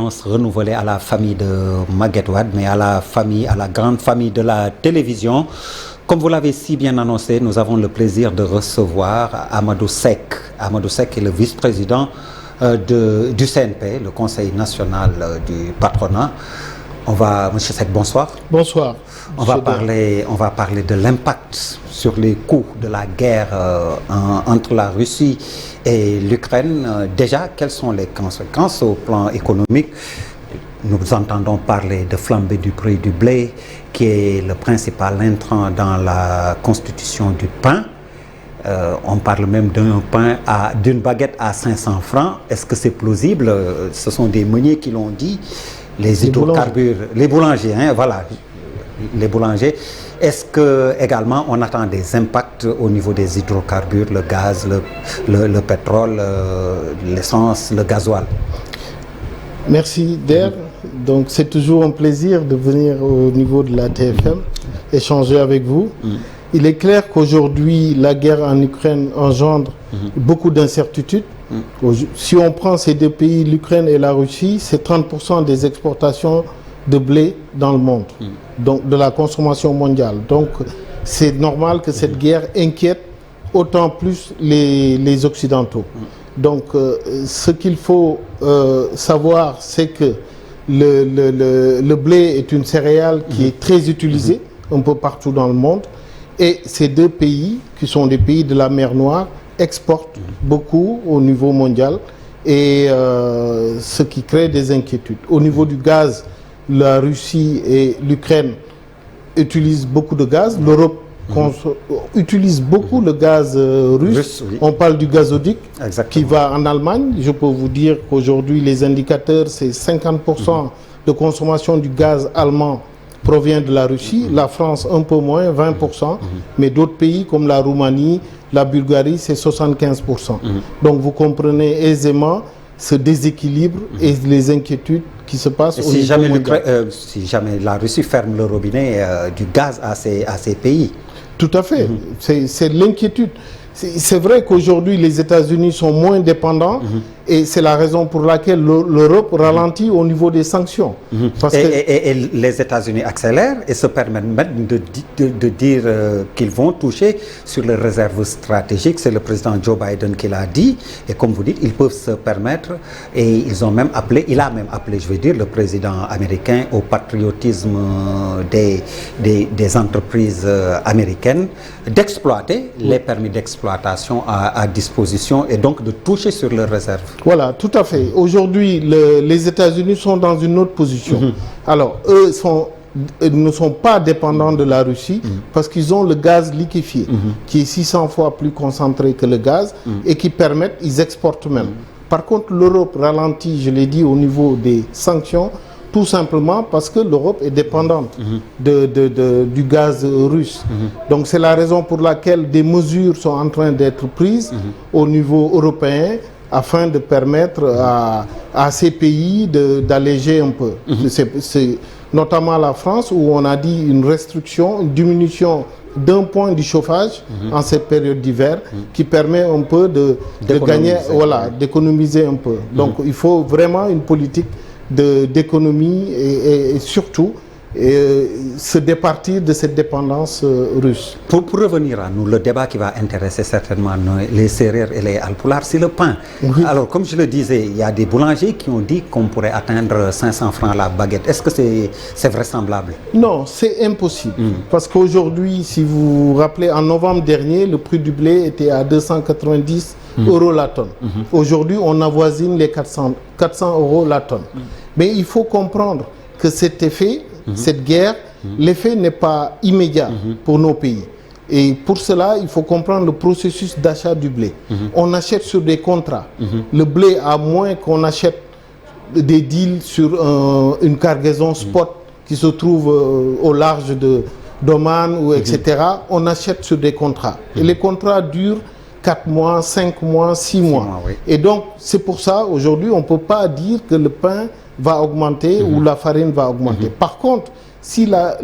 confiance renouvelée à la famille de Magatte Wade, mais à la grande famille de la télévision. Comme vous l'avez si bien annoncé, nous avons le plaisir de recevoir Amadou Seck. Amadou Seck est le vice-président du CNP, le Conseil national du patronat. Monsieur Seck, bonsoir. Bonsoir. On va parler de l'impact sur les coûts de la guerre entre la Russie et l'Ukraine. Déjà, quelles sont les conséquences au plan économique? Nous entendons parler de flambée du prix du blé, qui est le principal intrant dans la constitution du pain. On parle même d'une baguette à 500 francs. Est-ce que c'est plausible? Ce sont des meuniers qui l'ont dit. Les hydrocarbures, les boulangers, voilà, les boulangers. Est-ce que également on attend des impacts au niveau des hydrocarbures, le gaz, le pétrole, l'essence, le gasoil? Merci Der. Donc c'est toujours un plaisir de venir au niveau de la TFM échanger avec vous. Il est clair qu'aujourd'hui la guerre en Ukraine engendre beaucoup d'incertitudes. Si on prend ces deux pays, l'Ukraine et la Russie, c'est 30% des exportations de blé dans le monde, donc de la consommation mondiale. Donc c'est normal que cette guerre inquiète autant plus les Occidentaux. Donc ce qu'il faut savoir, c'est que le blé est une céréale qui est très utilisée un peu partout dans le monde. Et ces deux pays, qui sont des pays de la mer Noire, exportent beaucoup au niveau mondial et ce qui crée des inquiétudes. Au niveau du gaz, la Russie et l'Ukraine utilisent beaucoup de gaz. L'Europe utilise beaucoup le gaz russe. Oui. On parle du gazoduc qui va en Allemagne. Je peux vous dire qu'aujourd'hui, les indicateurs, c'est 50% de consommation du gaz allemand provient de la Russie, la France un peu moins, 20%, mais d'autres pays comme la Roumanie, la Bulgarie, c'est 75%. Donc vous comprenez aisément ce déséquilibre et les inquiétudes qui se passent au niveau mondial. Si jamais la Russie ferme le robinet du gaz à ces pays. Tout à fait, c'est l'inquiétude. C'est vrai qu'aujourd'hui les États-Unis sont moins dépendants et c'est la raison pour laquelle l'Europe ralentit au niveau des sanctions. Parce et les États-Unis accélèrent et se permettent même de dire qu'ils vont toucher sur les réserves stratégiques. C'est le président Joe Biden qui l'a dit. Et comme vous dites, ils peuvent se permettre et il a même appelé, je veux dire, le président américain au patriotisme des entreprises américaines d'exploiter les permis d'exploitation à disposition et donc de toucher sur leurs réserves. Voilà, tout à fait. Aujourd'hui, les États-Unis sont dans une autre position. Alors, eux ne sont pas dépendants de la Russie parce qu'ils ont le gaz liquéfié qui est 600 fois plus concentré que le gaz et qui permettent, ils exportent même. Par contre, l'Europe ralentit, je l'ai dit, au niveau des sanctions, tout simplement parce que l'Europe est dépendante du gaz russe. Donc c'est la raison pour laquelle des mesures sont en train d'être prises au niveau européen afin de permettre à ces pays d'alléger un peu. C'est notamment la France où on a dit une restriction, une diminution d'un point du chauffage en cette période d'hiver qui permet un peu de gagner, voilà, d'économiser un peu. Donc il faut vraiment une politique d'économie et surtout se départir de cette dépendance russe. Pour revenir à nous, le débat qui va intéresser certainement les Sérères et les Alpulaars, c'est le pain. Alors, comme je le disais, il y a des boulangers qui ont dit qu'on pourrait atteindre 500 francs la baguette. Est-ce que c'est vraisemblable? Non, c'est impossible. Parce qu'aujourd'hui, si vous vous rappelez, en novembre dernier, le prix du blé était à 290 euros la tonne. Aujourd'hui, on avoisine les 400 euros la tonne. Mais il faut comprendre que cet effet, cette guerre, l'effet n'est pas immédiat pour nos pays. Et pour cela, il faut comprendre le processus d'achat du blé. On achète sur des contrats. Le blé, à moins qu'on achète des deals sur une cargaison spot qui se trouve au large d'Oman ou etc., on achète sur des contrats. Et les contrats durent 4 mois, 5 mois, 6 mois. Oui. Et donc, c'est pour ça, aujourd'hui, on ne peut pas dire que le pain va augmenter ou la farine va augmenter. Par contre, si la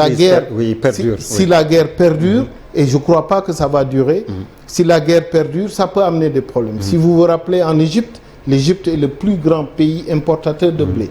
guerre perdure, si la guerre perdure, et je ne crois pas que ça va durer, si la guerre perdure, ça peut amener des problèmes. Si vous vous rappelez, en Égypte, l'Égypte est le plus grand pays importateur de blé.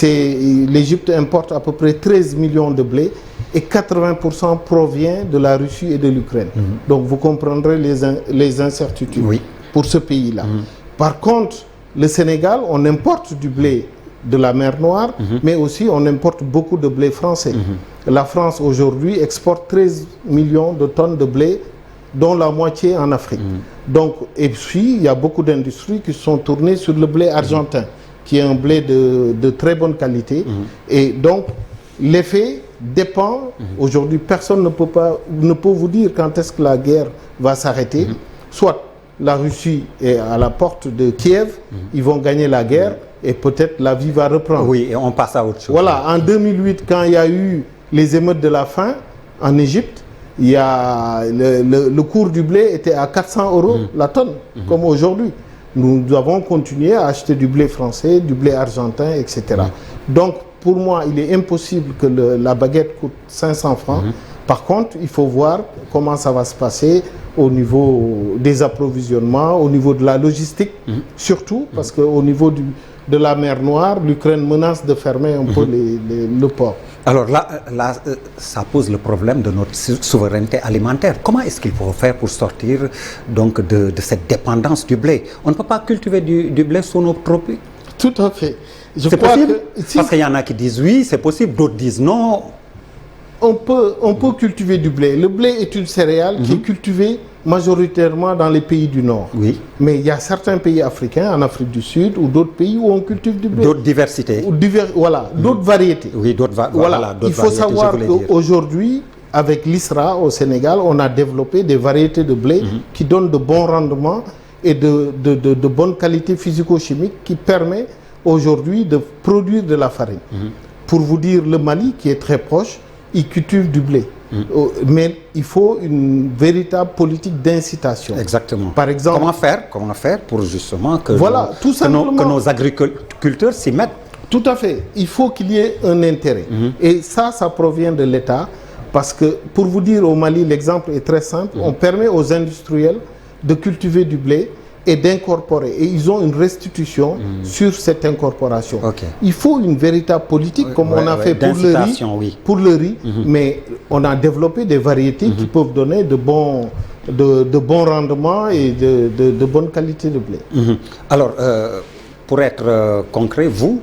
L'Égypte importe à peu près 13 millions de blé et 80% provient de la Russie et de l'Ukraine. Donc vous comprendrez les incertitudes pour ce pays-là. Par contre, le Sénégal, on importe du blé de la mer Noire, mais aussi on importe beaucoup de blé français. La France aujourd'hui exporte 13 millions de tonnes de blé, dont la moitié en Afrique. Donc, et puis, il y a beaucoup d'industries qui sont tournées sur le blé argentin, qui est un blé de très bonne qualité. Et donc, l'effet dépend. Aujourd'hui, personne ne peut vous dire quand est-ce que la guerre va s'arrêter. Soit la Russie est à la porte de Kiev, ils vont gagner la guerre et peut-être la vie va reprendre. Oui, et on passe à autre chose. Voilà, en 2008, quand il y a eu les émeutes de la faim en Égypte, il y a le cours du blé était à 400 € la tonne, comme aujourd'hui. Nous avons continué à acheter du blé français, du blé argentin, etc. Donc, pour moi, il est impossible que la baguette coûte 500 francs. Par contre, il faut voir comment ça va se passer au niveau des approvisionnements, au niveau de la logistique, surtout, parce qu'au niveau de la mer Noire, l'Ukraine menace de fermer un peu le port. Alors là, ça pose le problème de notre souveraineté alimentaire. Comment est-ce qu'il faut faire pour sortir donc de cette dépendance du blé? On ne peut pas cultiver du blé sous nos tropiques? Tout à fait. C'est possible? Parce qu'il y en a qui disent oui, c'est possible, d'autres disent non. On peut cultiver du blé. Le blé est une céréale qui est cultivée majoritairement dans les pays du Nord. Oui. Mais il y a certains pays africains, en Afrique du Sud, ou d'autres pays où on cultive du blé. D'autres diversités. Voilà, d'autres variétés. Oui, d'autres voilà. Il faut savoir qu'aujourd'hui, avec l'ISRA au Sénégal, on a développé des variétés de blé qui donnent de bons rendements et de bonne qualité physico-chimique qui permet aujourd'hui de produire de la farine. Pour vous dire, le Mali, qui est très proche, il cultive du blé. Mais il faut une véritable politique d'incitation. Exactement. Par exemple, comment faire pour justement que, que nos agriculteurs s'y mettent? Tout à fait. Il faut qu'il y ait un intérêt. Et ça provient de l'État. Parce que, pour vous dire, au Mali, l'exemple est très simple. On permet aux industriels de cultiver du blé et d'incorporer. Et ils ont une restitution sur cette incorporation. Il faut une véritable politique, comme on a fait pour le riz. Mais on a développé des variétés qui peuvent donner de bons rendements et de bonne qualité de blé. Alors, pour être concret, vous,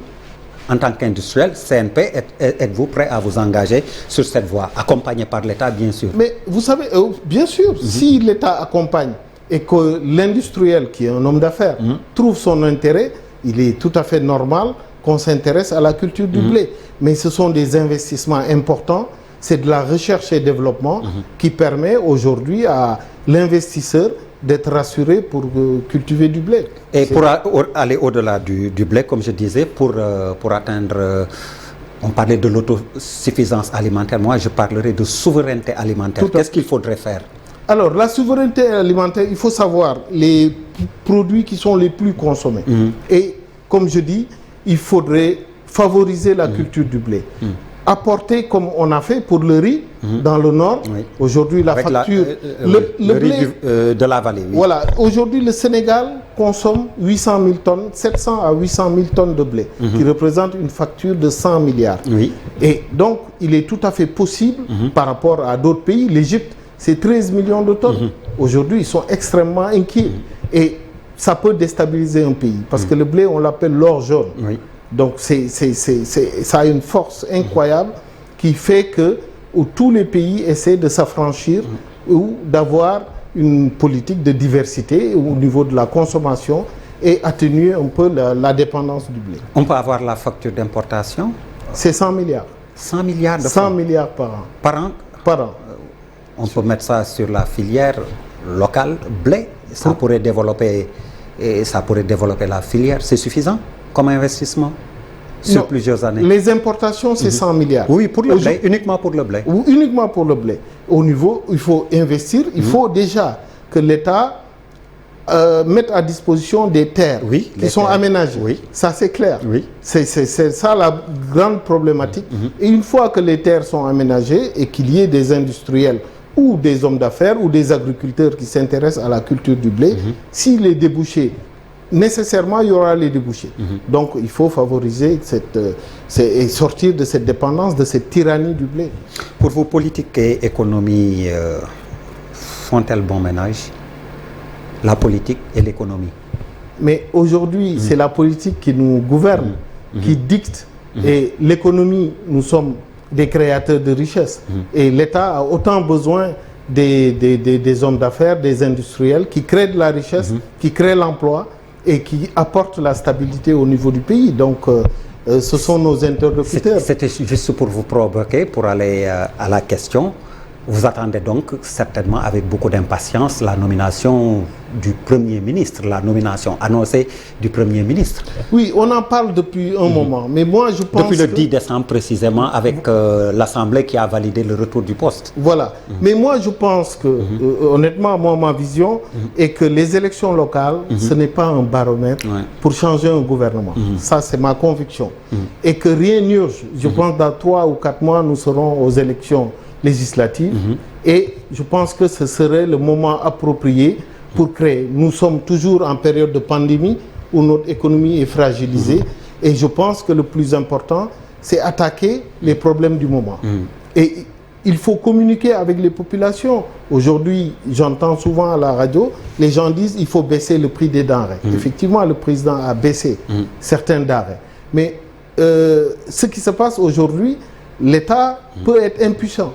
en tant qu'industriel, CNP, êtes-vous prêt à vous engager sur cette voie, accompagné par l'État, bien sûr? Mais vous savez, bien sûr, si l'État accompagne et que l'industriel, qui est un homme d'affaires, trouve son intérêt, il est tout à fait normal qu'on s'intéresse à la culture du blé. Mais ce sont des investissements importants, c'est de la recherche et développement qui permet aujourd'hui à l'investisseur d'être rassuré pour cultiver du blé. Et pour aller au-delà du blé, comme je disais, pour atteindre... on parlait de l'autosuffisance alimentaire, moi je parlerai de souveraineté alimentaire. Qu'est-ce qu'il faudrait faire? Alors, la souveraineté alimentaire, il faut savoir les produits qui sont les plus consommés. Et comme je dis, il faudrait favoriser la culture du blé. Apporter, comme on a fait pour le riz dans le Nord. Aujourd'hui, la facture... le riz de la vallée. Voilà. Aujourd'hui, le Sénégal consomme 800 000 tonnes, 700 à 800 000 tonnes de blé, qui représente une facture de 100 milliards. Et donc, il est tout à fait possible, par rapport à d'autres pays, l'Égypte, c'est 13 millions de tonnes. Aujourd'hui, ils sont extrêmement inquiets. Et ça peut déstabiliser un pays. Parce que le blé, on l'appelle l'or jaune. Donc, ça a une force incroyable qui fait que tous les pays essaient de s'affranchir ou d'avoir une politique de diversité au niveau de la consommation et atténuer un peu la dépendance du blé. On peut avoir la facture d'importation? C'est 100 milliards. 100 milliards de francs? 100 milliards par an. Par an? Par an. On peut mettre ça sur la filière locale blé, ça pourrait développer la filière. C'est suffisant comme investissement sur plusieurs années? Les importations, c'est 100 milliards. Oui, pour le blé, uniquement pour le blé. Ou uniquement pour le blé. Au niveau, il faut investir, il faut déjà que l'État mette à disposition des terres qui sont aménagées. Ça, c'est clair. C'est ça la grande problématique. Et une fois que les terres sont aménagées et qu'il y ait des industriels ou des hommes d'affaires ou des agriculteurs qui s'intéressent à la culture du blé, si les débouchés nécessairement il y aura les débouchés. Donc il faut favoriser et sortir de cette dépendance, de cette tyrannie du blé. Pour vous, politique et économie font-elles bon ménage? La politique et l'économie. Mais aujourd'hui, c'est la politique qui nous gouverne, qui dicte. Et l'économie, nous sommes des créateurs de richesses. Et l'État a autant besoin des hommes d'affaires, des industriels qui créent de la richesse, qui créent l'emploi et qui apportent la stabilité au niveau du pays. Donc, ce sont nos interlocuteurs. C'était juste pour vous provoquer, pour aller à la question. Vous attendez donc certainement avec beaucoup d'impatience la nomination du Premier ministre, la nomination annoncée du Premier ministre. Oui, on en parle depuis un moment, mais moi je pense... Depuis le 10 décembre précisément, avec l'Assemblée qui a validé le retour du poste. Voilà, mais moi je pense que, honnêtement, moi ma vision est que les élections locales, ce n'est pas un baromètre pour changer un gouvernement. Ça c'est ma conviction. Et que rien n'urge. Je pense que dans 3 ou 4 mois, nous serons aux élections législatives et je pense que ce serait le moment approprié pour créer. Nous sommes toujours en période de pandémie où notre économie est fragilisée et je pense que le plus important c'est attaquer les problèmes du moment. Et il faut communiquer avec les populations. Aujourd'hui, j'entends souvent à la radio, les gens disent il faut baisser le prix des denrées. Effectivement, le président a baissé certains denrées. Mais ce qui se passe aujourd'hui, l'État peut être impuissant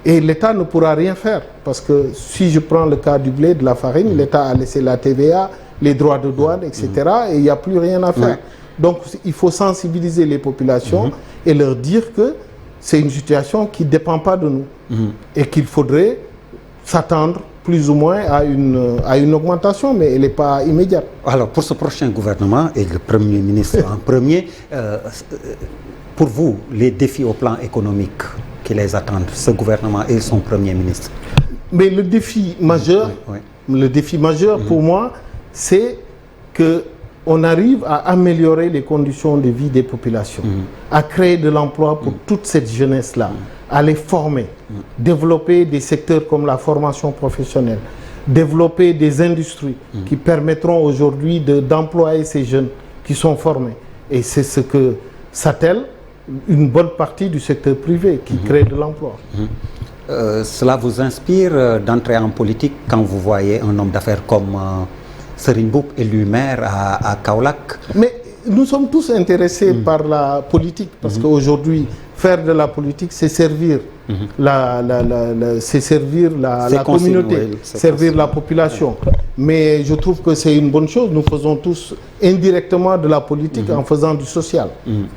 et l'État ne pourra rien faire parce que si je prends le cas du blé, de la farine, l'État a laissé la TVA, les droits de douane, etc. et il n'y a plus rien à faire. Donc il faut sensibiliser les populations et leur dire que c'est une situation qui ne dépend pas de nous et qu'il faudrait s'attendre plus ou moins à une augmentation, mais elle n'est pas immédiate. Alors pour ce prochain gouvernement et le Premier ministre en premier, pour vous, les défis au plan économique qui les attendent, ce gouvernement et son Premier ministre? Mais le défi majeur, pour moi, c'est qu'on arrive à améliorer les conditions de vie des populations, à créer de l'emploi pour toute cette jeunesse-là, à les former, développer des secteurs comme la formation professionnelle, développer des industries qui permettront aujourd'hui d'employer ces jeunes qui sont formés. Et c'est ce que s'attelle une bonne partie du secteur privé qui crée de l'emploi. Cela vous inspire d'entrer en politique quand vous voyez un homme d'affaires comme Serigne Mboup, élu maire à Kaolack? Mais nous sommes tous intéressés par la politique parce qu'aujourd'hui, faire de la politique, c'est servir la communauté, servir la population. Mais je trouve que c'est une bonne chose. Nous faisons tous indirectement de la politique en faisant du social,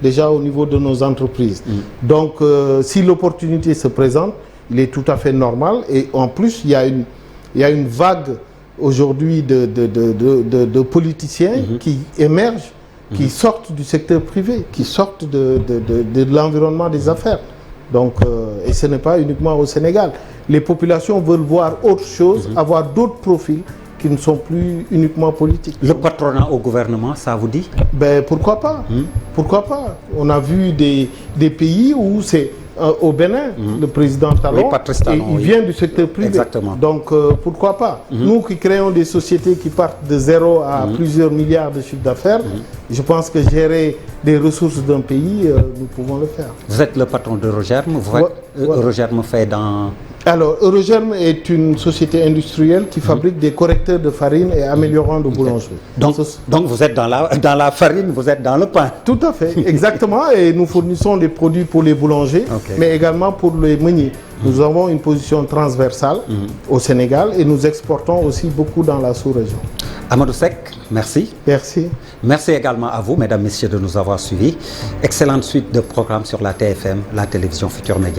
déjà au niveau de nos entreprises. Donc, si l'opportunité se présente, il est tout à fait normal. Et en plus, il y a une vague aujourd'hui de politiciens qui émergent, qui sortent du secteur privé, qui sortent de l'environnement des affaires. Donc, et ce n'est pas uniquement au Sénégal. Les populations veulent voir autre chose, avoir d'autres profils qui ne sont plus uniquement politiques. Le patronat au gouvernement, ça vous dit? Ben, pourquoi pas? Pourquoi pas? On a vu des pays où c'est au Bénin, le président Talon, il vient du secteur privé. Exactement. Donc, pourquoi pas? Nous qui créons des sociétés qui partent de 0 à plusieurs milliards de chiffres d'affaires, je pense que gérer des ressources d'un pays, nous pouvons le faire. Vous êtes le patron de Eurogerm. Eurogerm fait dans... Alors, Eurogerm est une société industrielle qui fabrique des correcteurs de farine et améliorants de boulangerie. Donc vous êtes dans la farine, vous êtes dans le pain. Tout à fait, exactement. Et nous fournissons des produits pour les boulangers, mais également pour les meuniers. Nous avons une position transversale au Sénégal et nous exportons aussi beaucoup dans la sous-région. Amadou Seck, merci. Merci. Merci également à vous, mesdames, messieurs, de nous avoir suivis. Excellente suite de programmes sur la TFM, la télévision Futur Média.